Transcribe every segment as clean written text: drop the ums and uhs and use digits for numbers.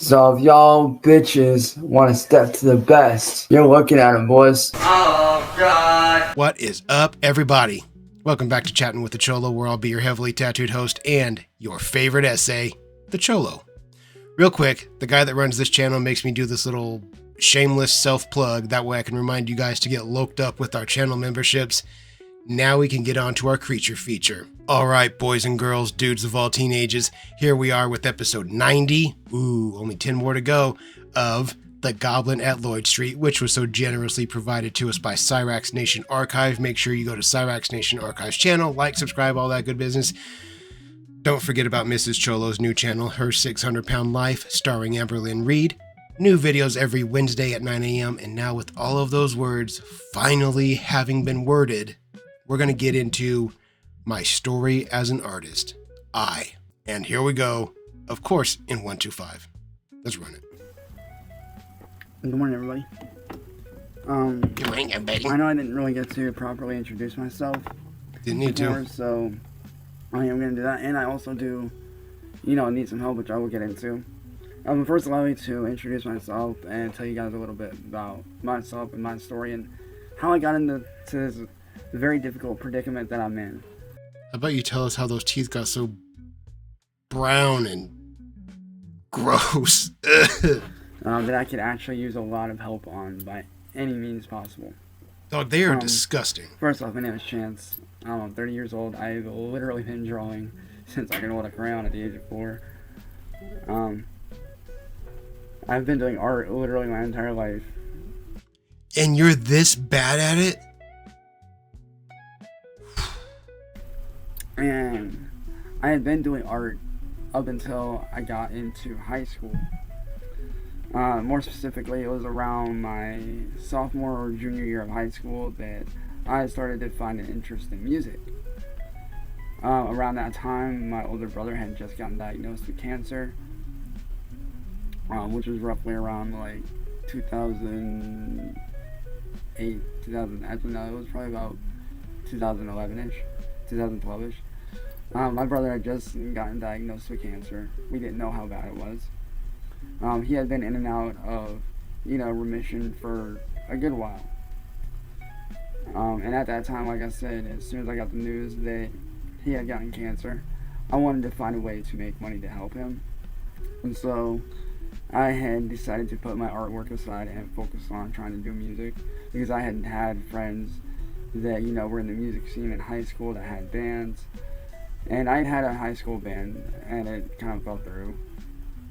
So if y'all bitches want to step to the best, you're looking at them, boys. Oh, God. What is up, everybody? Welcome back to Chatting with the Cholo, where I'll be your heavily tattooed host and your favorite essay, the Cholo. Real quick, the guy that runs this channel makes me do this little shameless self-plug. That way I can remind you guys to get loked up with our channel memberships. Now we can get on to our creature feature. Alright, boys and girls, dudes of all teenagers, here we are with episode 90, only 10 more to go, of The Goblin at Lloyd Street, which was so generously provided to us by Cyraxx Nation Archive. Make sure you go to Cyraxx Nation Archive's channel, like, subscribe, all that good business. Don't forget about Mrs. Cholo's new channel, Her 600-Pound Life, starring Amberlynn Reed. New videos every Wednesday at 9 a.m. And now with all of those words finally having been worded, we're going to get into my story as an artist. And here we go, of course, in 1, 2, 5. Let's run it. Good morning, everybody. Good morning, everybody. I know I didn't really get to properly introduce myself. Didn't need before, to. So I am going to do that. And I also do, need some help, which I will get into. First, allow me to introduce myself and tell you guys a little bit about myself and my story and how I got into this very difficult predicament that I'm in. How about you tell us how those teeth got so brown and gross? That I could actually use a lot of help on by any means possible. Dog, they are disgusting. First off, my name is Chance. I'm 30 years old. I've literally been drawing since I can hold a crayon at the age of 4. I've been doing art literally my entire life. And you're this bad at it? And I had been doing art up until I got into high school. More specifically, it was around my sophomore or junior year of high school that I started to find an interest in music. Around that time, my older brother had just gotten diagnosed with cancer, which was roughly around like 2008, 2000. Actually, no, it was probably about 2011-ish, 2012-ish. My brother had just gotten diagnosed with cancer. We didn't know how bad it was. He had been in and out of, remission for a good while. And at that time, like I said, as soon as I got the news that he had gotten cancer, I wanted to find a way to make money to help him. And so I had decided to put my artwork aside and focus on trying to do music, because I had had friends that, were in the music scene in high school that had bands. And I had a high school band, and it kind of fell through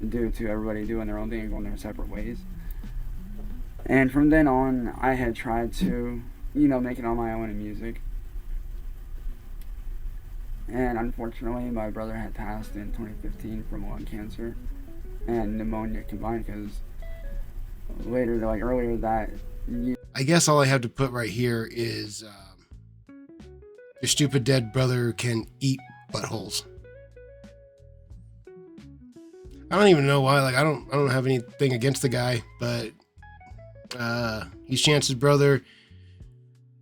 due to everybody doing their own thing and going their separate ways. And from then on, I had tried to, make it on my own in music. And unfortunately, my brother had passed in 2015 from lung cancer and pneumonia combined, because earlier that year. I guess all I have to put right here is your stupid dead brother can eat buttholes. I don't even know why. I don't have anything against the guy, but he's Chance's brother,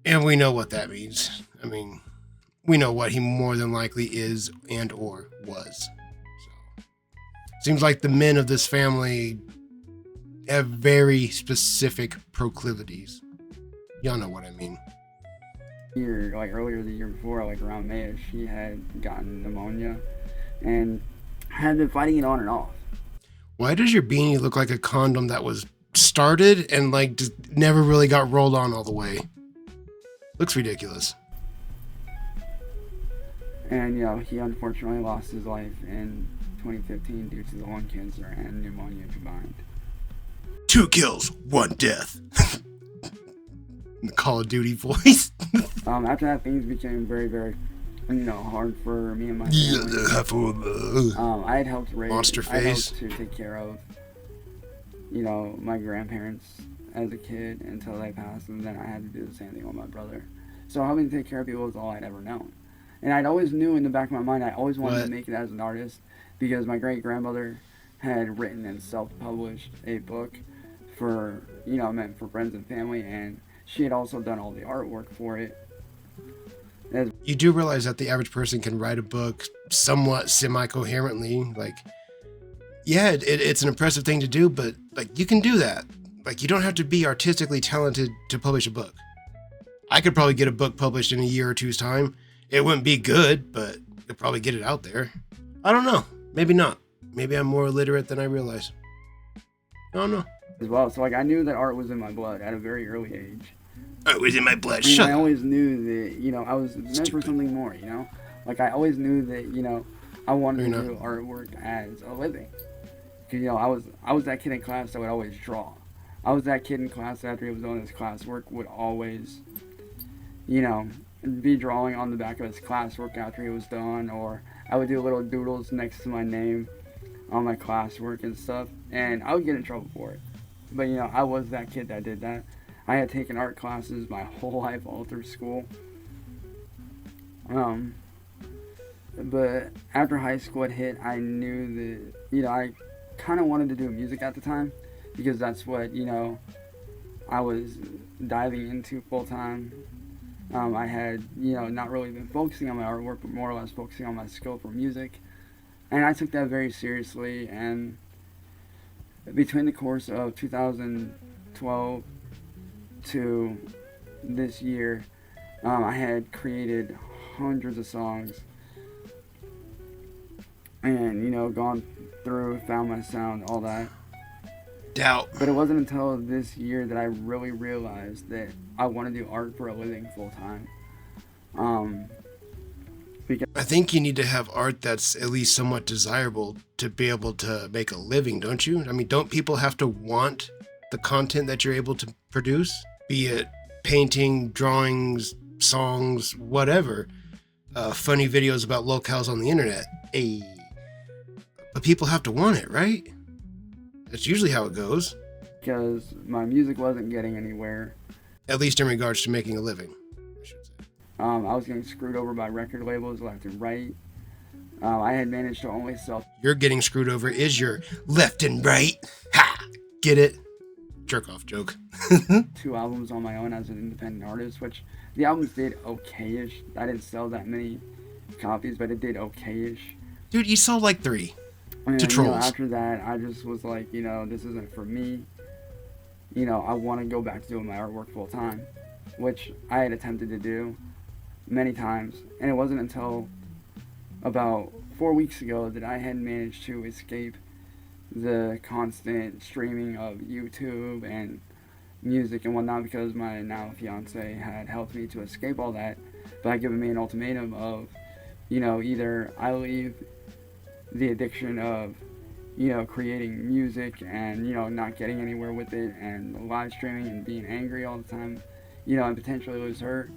and we know what that means. I mean, we know what he more than likely is and or was. So seems like the men of this family have very specific proclivities. Y'all know what I mean. Earlier the year before, around May-ish, he had gotten pneumonia and had been fighting it on and off. Why does your beanie look like a condom that was started and just never really got rolled on all the way? Looks ridiculous. And he unfortunately lost his life in 2015 due to the lung cancer and pneumonia combined. 2 kills, 1 death. The Call of Duty voice. After that, things became very, very, hard for me and my family. I had helped raise, Monster face. I helped to take care of, my grandparents as a kid until they passed, and then I had to do the same thing with my brother. So helping to take care of people was all I'd ever known. And I'd always knew in the back of my mind, I always wanted to make it as an artist, because my great-grandmother had written and self-published a book for, meant for friends and family, and she had also done all the artwork for it. You do realize that the average person can write a book somewhat semi-coherently. Yeah, it's an impressive thing to do, but like you can do that. Like you don't have to be artistically talented to publish a book. I could probably get a book published in a year or two's time. It wouldn't be good, but you'll probably get it out there. I don't know. Maybe not. Maybe I'm more illiterate than I realize. I don't know. As well, so like I knew that art was in my blood at a very early age. Art was in my blood. I mean, Shut I up. always knew that, you know, I was meant for Stupid. something more, you know? Like, I always knew that, you know, I wanted You're to do artwork as a living. Because, you know, I was that kid in class that would always draw. I was that kid in class that after he was done his classwork would always, you know, be drawing on the back of his classwork after he was done. Or I would do little doodles next to my name on my classwork and stuff. And I would get in trouble for it. But, you know, I was that kid that did that. I had taken art classes my whole life all through school. But after high school had hit, I knew that, you know, I kind of wanted to do music at the time because that's what, you know, I was diving into full time. I had, you know, not really been focusing on my artwork, but more or less focusing on my skill for music. And I took that very seriously. And between the course of 2012 to this year, I had created hundreds of songs and, you know, gone through, found my sound, all that. Doubt. But it wasn't until this year that I really realized that I want to do art for a living full time. Because I think you need to have art that's at least somewhat desirable to be able to make a living, don't you? I mean, don't people have to want the content that you're able to produce? Be it painting, drawings, songs, whatever. Funny videos about locales on the internet. Hey. But people have to want it, right? That's usually how it goes. because my music wasn't getting anywhere. At least in regards to making a living, I should say. I was getting screwed over by record labels left and right. I had managed to only sell You're getting screwed over is your left and right. Ha! Get it? Jerk off joke. 2 albums on my own as an independent artist, which the albums did okay-ish. I didn't sell that many copies, but it did okay-ish. Dude, you sold like 3. And, To trolls. after that, I just was like, this isn't for me. I want to go back to doing my artwork full time, which I had attempted to do many times. And it wasn't until about 4 weeks ago that I had managed to escape the constant streaming of YouTube and music and whatnot, because my now fiance had helped me to escape all that by giving me an ultimatum of, either I leave the addiction of, creating music and, not getting anywhere with it and live streaming and being angry all the time, and potentially lose her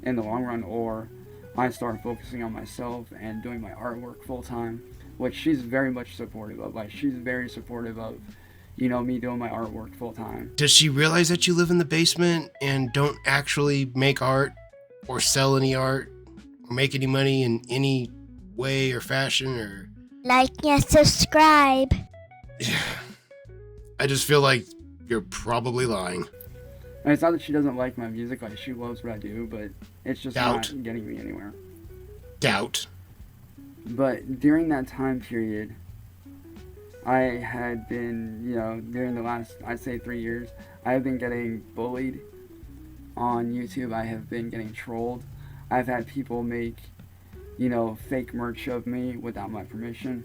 in the long run, or I start focusing on myself and doing my artwork full time, which she's very much supportive of. Like, she's very supportive of, me doing my artwork full time. Does she realize that you live in the basement and don't actually make art or sell any art or make any money in any way or fashion or... Like and subscribe. I just feel like you're probably lying. And it's not that she doesn't like my music, like, she loves what I do, but it's just Doubt. not getting me anywhere. Doubt. But during that time period, I had been, during the last, I'd say 3 years, I have been getting bullied on YouTube. I have been getting trolled. I've had people make, fake merch of me without my permission.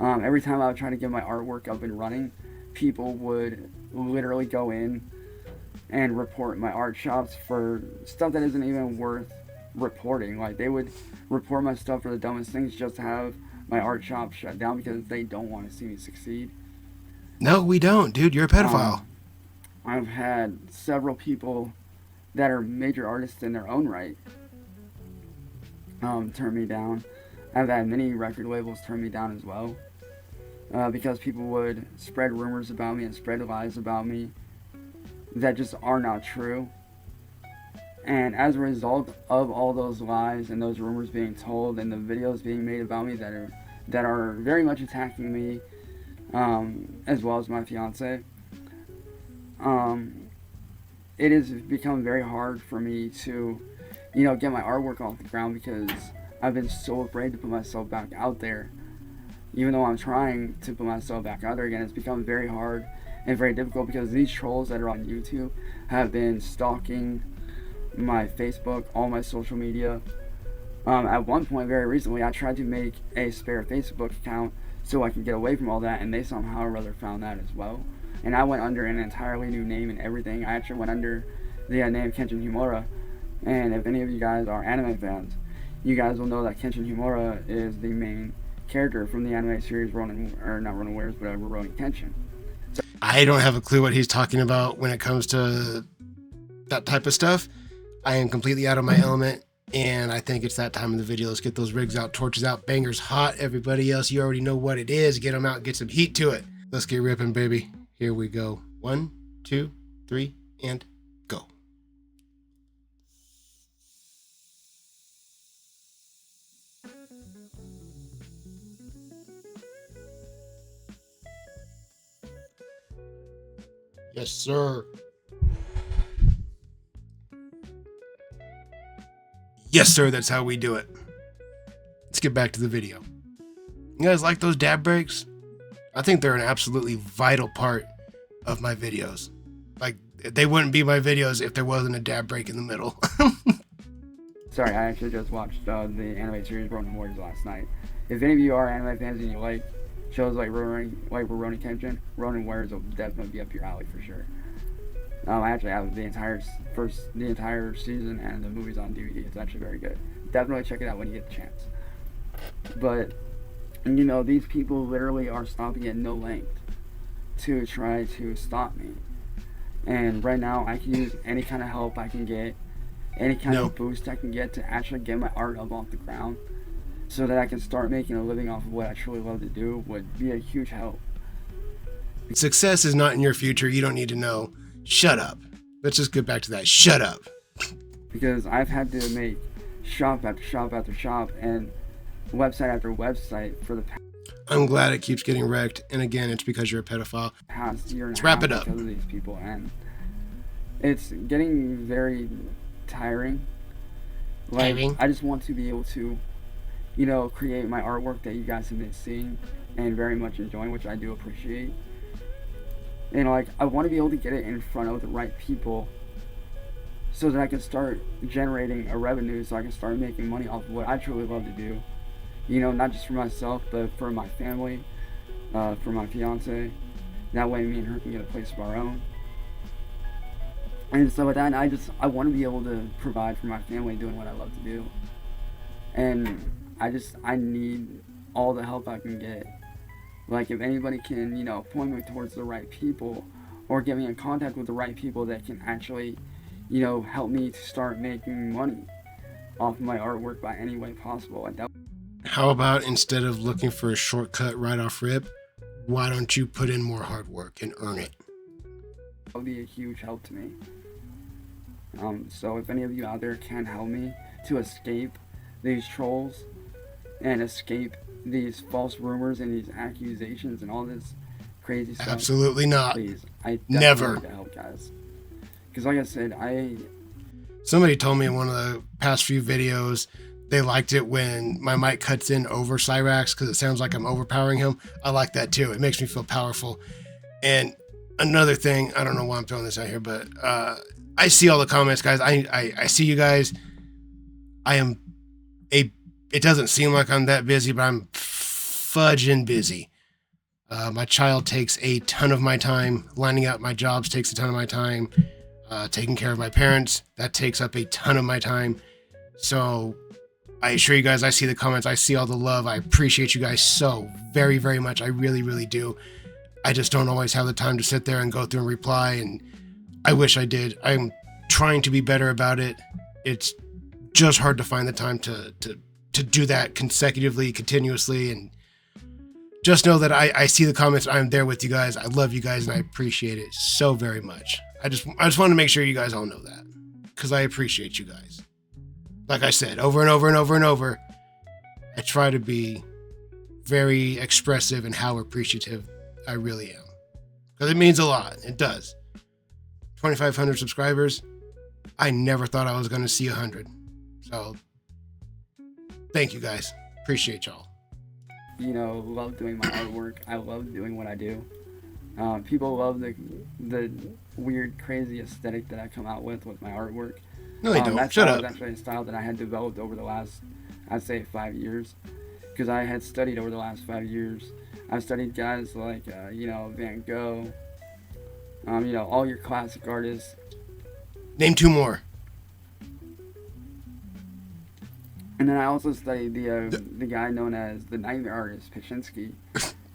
Every time I would try to get my artwork up and running, people would literally go in and report my art shops for stuff that isn't even worth reporting. Like, they would report my stuff for the dumbest things just to have my art shop shut down because they don't want to see me succeed. No, we don't, dude. You're a pedophile. I've had several people that are major artists in their own right turn me down. I've had many record labels turn me down as well, because people would spread rumors about me and spread lies about me that just are not true. And as a result of all those lies and those rumors being told and the videos being made about me that are very much attacking me, as well as my fiance, it has become very hard for me to, get my artwork off the ground, because I've been so afraid to put myself back out there even though I'm trying to put myself back out there again, it's become very hard and very difficult because these trolls that are on YouTube have been stalking my Facebook, all my social media. At one point, very recently, I tried to make a spare Facebook account so I could get away from all that, and they somehow or other found that as well. And I went under an entirely new name and everything. I actually went under the name Kenshin Himura. And if any of you guys are anime fans, you guys will know that Kenshin Himura is the main character from the anime series Rurouni Kenshin. So, I don't have a clue what he's talking about when it comes to that type of stuff. I am completely out of my element, and I think it's that time of the video. Let's get those rigs out, torches out, bangers hot. Everybody else, you already know what it is. Get them out, get some heat to it. Let's get ripping, baby. Here we go. 1, 2, 3, and go. Yes, sir. Yes, sir. That's how we do it. Let's get back to the video. You guys like those dab breaks? I think they're an absolutely vital part of my videos. Like, they wouldn't be my videos if there wasn't a dab break in the middle. Sorry, I actually just watched the anime series Ronin Warriors last night. If any of you are anime fans and you like shows like Rurouni Kenshin, Ronin Warriors will definitely be up your alley for sure. I actually have the entire season and the movies on DVD. It's actually very good. Definitely check it out when you get the chance. But you know, these people literally are stopping at no length to try to stop me. And right now, I can use any kind of help I can get, any kind of boost I can get to actually get my art up off the ground, so that I can start making a living off of what I truly love to do would be a huge help. Success is not in your future. You don't need to know. Shut up. Let's just get back to that. Shut up. Because I've had to make shop after shop after shop and website after website for the past. I'm glad it keeps getting wrecked. And again, it's because you're a pedophile. Past year and Let's a wrap half it up. because of these people, and it's getting very tiring. Like, Tiring? I just want to be able to, you know, create my artwork that you guys have been seeing and very much enjoying, which I do appreciate. And like, I want to be able to get it in front of the right people so that I can start generating a revenue, so I can start making money off of what I truly love to do. You know, not just for myself, but for my family, for my fiance. That way me and her can get a place of our own. And so with that, I want to be able to provide for my family doing what I love to do. And I need all the help I can get. Like, if anybody can, you know, point me towards the right people or get me in contact with the right people that can actually, you know, help me to start making money off of my artwork by any way possible. How about instead of looking for a shortcut right off rip, why don't you put in more hard work and earn it? That would be a huge help to me. So if any of you out there can help me to escape these trolls and escape these false rumors and these accusations and all this crazy stuff, Absolutely not. please, I Never. need to help, guys. Because like I said, Somebody told me in one of the past few videos they liked it when my mic cuts in over Cyraxx because it sounds like I'm overpowering him. I like that too. It makes me feel powerful. And another thing, I don't know why I'm throwing this out here, but I see all the comments, guys. I see you guys. It doesn't seem like I'm that busy, but I'm fudging busy. My child takes a ton of my time. Lining up my jobs takes a ton of my time. Taking care of my parents, that takes up a ton of my time. So I assure you guys, I see the comments. I see all the love. I appreciate you guys so very, very much. I really, really do. I just don't always have the time to sit there and go through and reply. And I wish I did. I'm trying to be better about it. It's just hard to find the time to do that consecutively, continuously. And just know that I see the comments. I'm there with you guys. I love you guys and I appreciate it so very much. I just want to make sure you guys all know that because I appreciate you guys. Like I said, over and over and over and over, I try to be very expressive in how appreciative I really am. Because it means a lot. It does. 2,500 subscribers. I never thought I was going to see 100. So, thank you guys. Appreciate y'all. you know, love doing my artwork. I love doing what I do. People love the weird, crazy aesthetic that I come out with my artwork. No, they don't. That Shut style up. was actually a style that I had developed over the last, I'd say, 5 years. Because I had studied over the last 5 years. I've studied guys like, you know, Van Gogh, you know, all your classic artists. Name 2 more. And then I also studied the guy known as the Nightmare Artist, Pyshinsky,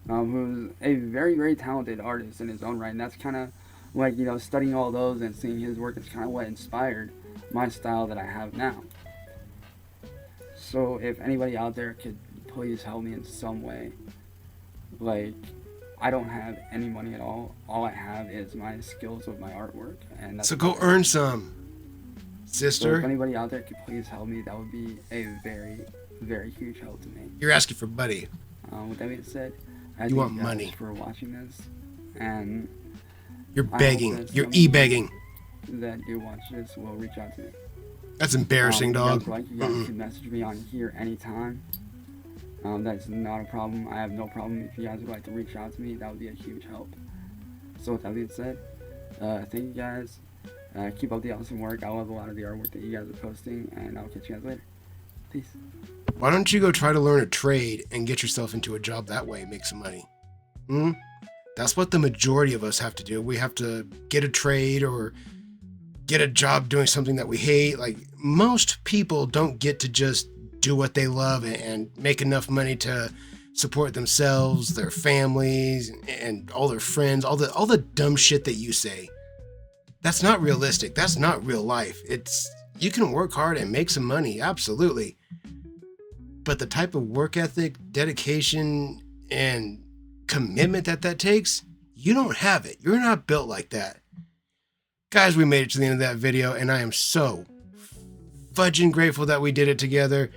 who's a very, very talented artist in his own right. And that's kind of like, you know, studying all those and seeing his work is kind of what inspired my style that I have now. So if anybody out there could please help me in some way, like, I don't have any money at all. All I have is my skills of my artwork. And that's So go earn some, So if sister. anybody out there could please help me, that would be a very, very huge help to me. You're asking for money. With that being said, I You thank want guys money. for watching this, and You're I hope begging. that You're some e-begging. that do watch this will reach out to me. That's embarrassing, If you guys dog. like, you guys can message me on here anytime. That's not a problem. I have no problem if you guys would like to reach out to me. That would be a huge help. So with that being said, thank you guys. Keep up the awesome work. I love a lot of the artwork that you guys are posting, and I'll catch you guys later. Peace. Why don't you go try to learn a trade and get yourself into a job that way, make some money? That's what the majority of us have to do. We have to get a trade or get a job doing something that we hate. Like, most people don't get to just do what they love and make enough money to support themselves, their families, and all their friends, all the dumb shit that you say. That's not realistic. That's not real life. You can work hard and make some money, absolutely. But the type of work ethic, dedication, and commitment that takes, you don't have it. You're not built like that. Guys, we made it to the end of that video, and I am so fudging grateful that we did it together.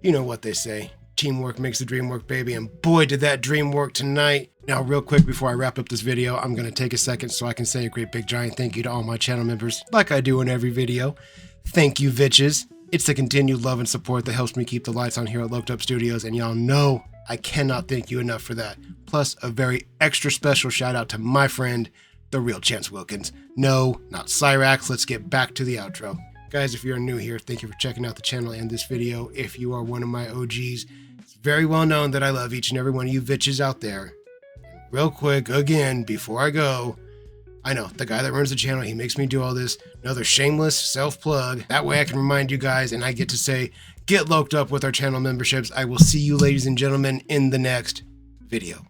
You know what they say. Teamwork makes the dream work, baby, and boy, did that dream work tonight. Now, real quick, before I wrap up this video, I'm going to take a second so I can say a great big giant thank you to all my channel members, like I do in every video. Thank you, Vitches. It's the continued love and support that helps me keep the lights on here at LWT Studios, and y'all know I cannot thank you enough for that. Plus, a very extra special shout out to my friend, the real Chance Wilkins. No, not Cyraxx. Let's get back to the outro. Guys, if you're new here, thank you for checking out the channel and this video. If you are one of my OGs, it's very well known that I love each and every one of you Vitches out there. Real quick, again, before I go, I know, the guy that runs the channel, he makes me do all this. Another shameless self-plug. That way I can remind you guys and I get to say, get LWT up with our channel memberships. I will see you, ladies and gentlemen, in the next video.